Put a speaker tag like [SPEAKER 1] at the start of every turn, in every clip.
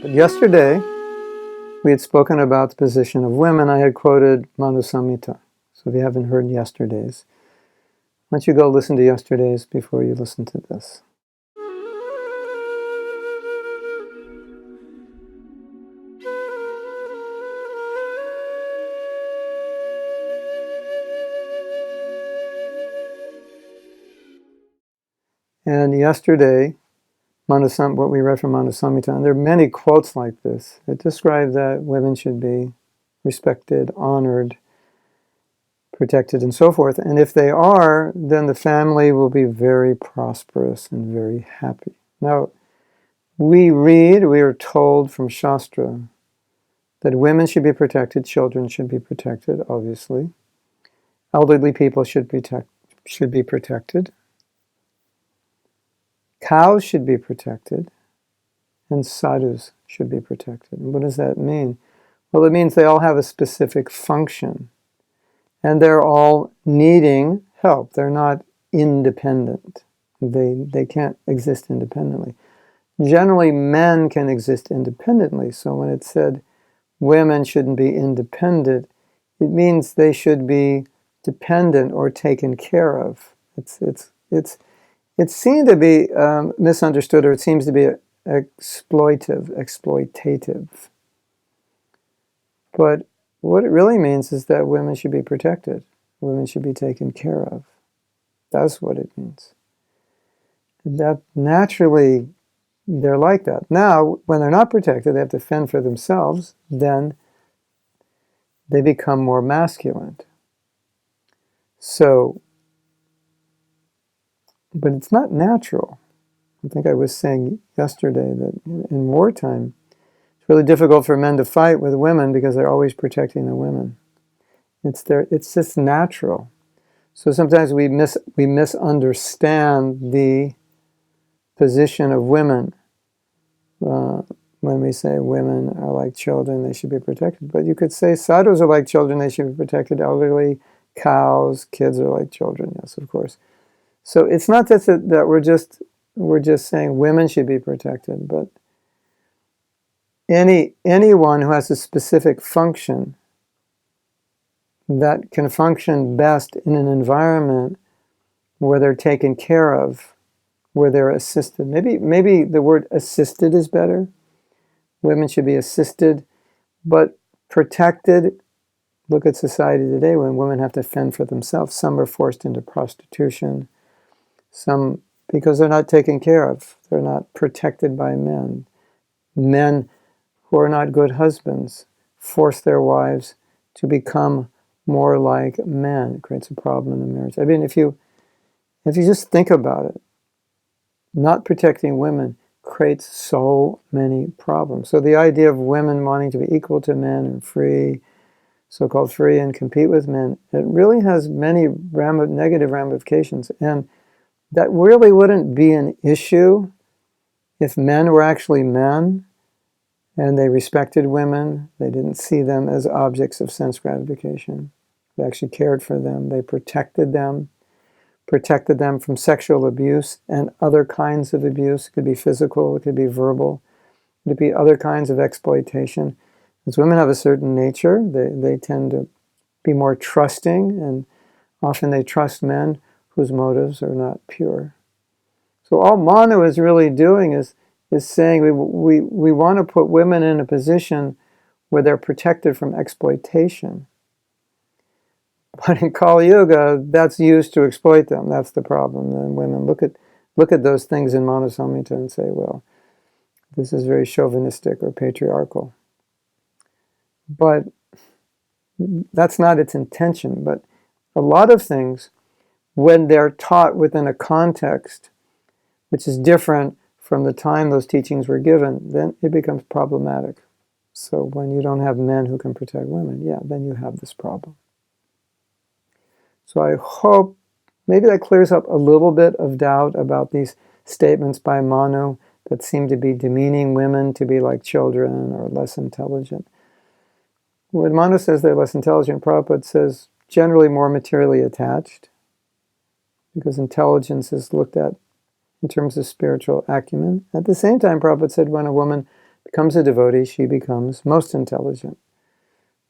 [SPEAKER 1] But yesterday, we had spoken about the position of women. I had quoted Manu Samhita. So if you haven't heard yesterday's, why don't you go listen to yesterday's before you listen to this. And yesterday, what we read from Manu Samhita, and there are many quotes like this that describe that women should be respected, honored, protected, and so forth. And if they are, then the family will be very prosperous and very happy. Now, we are told from Shastra that women should be protected, children should be protected, obviously. Elderly people should be protected. Cows should be protected, and sadhus should be protected. And what does that mean? Well, it means they all have a specific function, and they're all needing help. They're not independent. They can't exist independently. Generally, men can exist independently. So when it said women shouldn't be independent, it means they should be dependent or taken care of. It's seen to be misunderstood, or it seems to be exploitative. But what it really means is that women should be protected. Women should be taken care of. That's what it means. That naturally, they're like that. Now, when they're not protected, they have to fend for themselves, then they become more masculine. So, but it's not natural. I think I was saying yesterday that in wartime, it's really difficult for men to fight with women because they're always protecting the women. It's just natural. So sometimes we misunderstand the position of women when we say women are like children, they should be protected. But you could say sadhus are like children, they should be protected. Elderly, cows, kids are like children. Yes, of course. So it's not that we're just saying women should be protected, but anyone who has a specific function that can function best in an environment where they're taken care of, where they're assisted. Maybe the word assisted is better. Women should be assisted, but protected. Look at society today when women have to fend for themselves. Some are forced into prostitution. Some because they're not taken care of. They're not protected by men. Men who are not good husbands force their wives to become more like men. It creates a problem in the marriage. I mean, if you just think about it, not protecting women creates so many problems. So the idea of women wanting to be equal to men and free, so-called free, and compete with men, it really has many negative ramifications. And that really wouldn't be an issue if men were actually men and they respected women. They didn't see them as objects of sense gratification. They actually cared for them. They protected them from sexual abuse and other kinds of abuse. It could be physical, it could be verbal, it could be other kinds of exploitation. As women have a certain nature, they tend to be more trusting, and often they trust men whose motives are not pure. So all Manu is really doing is saying we want to put women in a position where they're protected from exploitation. But in Kali Yuga, that's used to exploit them. That's the problem. And women look at those things in Manu Samhita and say, well, this is very chauvinistic or patriarchal. But that's not its intention. But a lot of things, when they're taught within a context which is different from the time those teachings were given, then it becomes problematic. So when you don't have men who can protect women, then you have this problem. So I hope maybe that clears up a little bit of doubt about these statements by Manu that seem to be demeaning women to be like children or less intelligent. When Manu says they're less intelligent, Prabhupada says generally more materially attached, because intelligence is looked at in terms of spiritual acumen. At the same time, Prabhupada said when a woman becomes a devotee, she becomes most intelligent.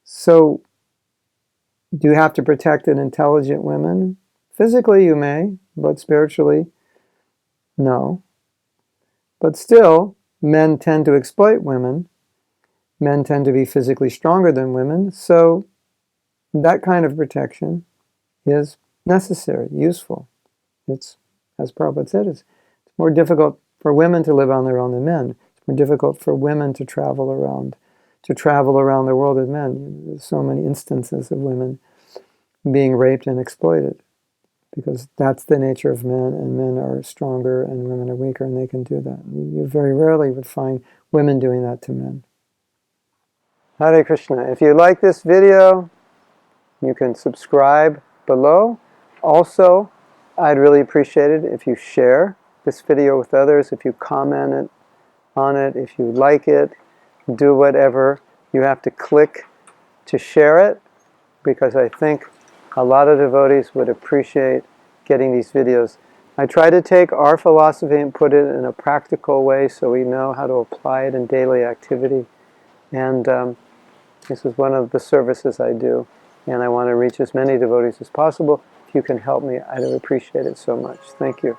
[SPEAKER 1] So, do you have to protect an intelligent women? Physically, you may, but spiritually, no. But still, men tend to exploit women. Men tend to be physically stronger than women. So, that kind of protection is necessary, useful. It's, as Prabhupada said, it's more difficult for women to live on their own than men. It's more difficult for women to travel around the world than men. There's so many instances of women being raped and exploited because that's the nature of men, and men are stronger and women are weaker, and they can do that. You very rarely would find women doing that to men. Hare Krishna. If you like this video, you can subscribe below. Also, I'd really appreciate it if you share this video with others, if you comment on it, if you like it, do whatever. You have to click to share it, because I think a lot of devotees would appreciate getting these videos. I try to take our philosophy and put it in a practical way so we know how to apply it in daily activity. And this is one of the services I do. And I want to reach as many devotees as possible. If you can help me, I'd appreciate it so much. Thank you.